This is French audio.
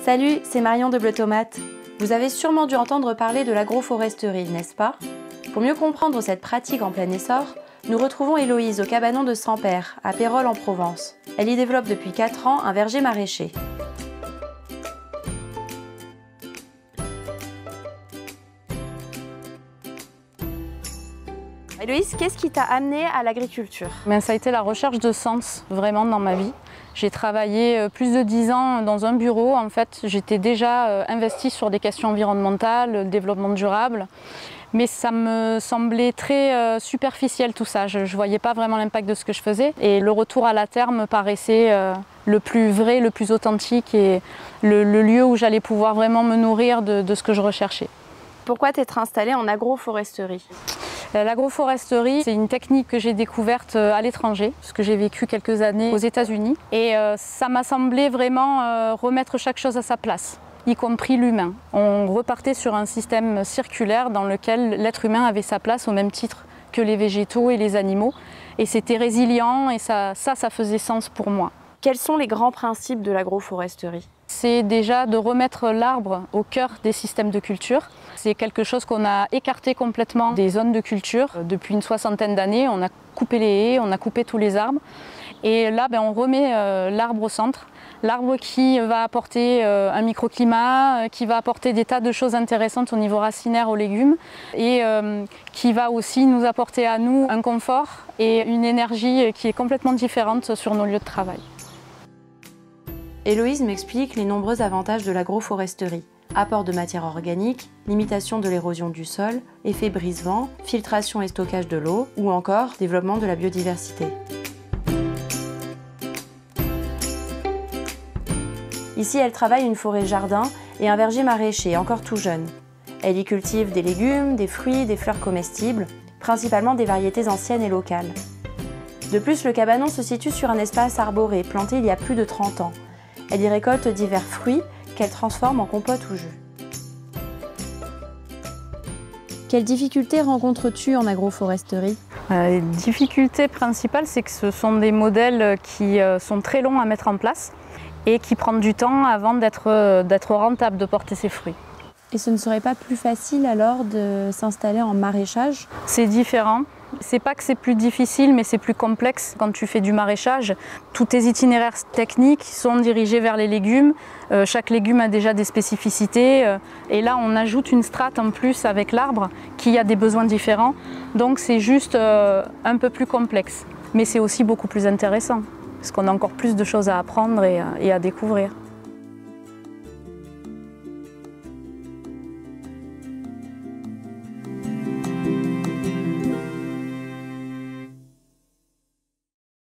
Salut, c'est Marion de Bleu Tomate. Vous avez sûrement dû entendre parler de l'agroforesterie, n'est-ce pas? Pour mieux comprendre cette pratique en plein essor, nous retrouvons Héloïse au cabanon de Sampère, à Pérols en Provence. Elle y développe depuis 4 ans un verger maraîcher. Héloïse, qu'est-ce qui t'a amenée à l'agriculture? Ça a été la recherche de sens, vraiment, dans ma vie. J'ai travaillé plus de 10 ans dans un bureau. En fait, j'étais déjà investie sur des questions environnementales, le développement durable. Mais ça me semblait très superficiel tout ça. Je ne voyais pas vraiment l'impact de ce que je faisais. Et le retour à la terre me paraissait le plus vrai, le plus authentique et le lieu où j'allais pouvoir vraiment me nourrir de ce que je recherchais. Pourquoi t'être installée en agroforesterie? L'agroforesterie, c'est une technique que j'ai découverte à l'étranger, parce que j'ai vécu quelques années aux États-Unis. Et ça m'a semblé vraiment remettre chaque chose à sa place, y compris l'humain. On repartait sur un système circulaire dans lequel l'être humain avait sa place au même titre que les végétaux et les animaux. Et c'était résilient et ça faisait sens pour moi. Quels sont les grands principes de l'agroforesterie? C'est déjà de remettre l'arbre au cœur des systèmes de culture. C'est quelque chose qu'on a écarté complètement des zones de culture. Depuis une 60aine d'années, on a coupé les haies, on a coupé tous les arbres. Et là, on remet l'arbre au centre. L'arbre qui va apporter un microclimat, qui va apporter des tas de choses intéressantes au niveau racinaire aux légumes et qui va aussi nous apporter à nous un confort et une énergie qui est complètement différente sur nos lieux de travail. Héloïse m'explique les nombreux avantages de l'agroforesterie. Apport de matière organique, limitation de l'érosion du sol, effet brise-vent, filtration et stockage de l'eau ou encore développement de la biodiversité. Ici, elle travaille une forêt-jardin et un verger maraîcher encore tout jeune. Elle y cultive des légumes, des fruits, des fleurs comestibles, principalement des variétés anciennes et locales. De plus, le cabanon se situe sur un espace arboré planté il y a plus de 30 ans. Elle y récolte divers fruits qu'elle transforme en compote ou jus. Quelles difficultés rencontres-tu en agroforesterie? Les difficultés principales, c'est que ce sont des modèles qui sont très longs à mettre en place et qui prennent du temps avant d'être rentable, de porter ses fruits. Et ce ne serait pas plus facile alors de s'installer en maraîchage? C'est différent. C'est pas que c'est plus difficile, mais c'est plus complexe quand tu fais du maraîchage. Tous tes itinéraires techniques sont dirigés vers les légumes. Chaque légume a déjà des spécificités. Et là, on ajoute une strate en plus avec l'arbre qui a des besoins différents. Donc c'est juste un peu plus complexe. Mais c'est aussi beaucoup plus intéressant, parce qu'on a encore plus de choses à apprendre et à découvrir.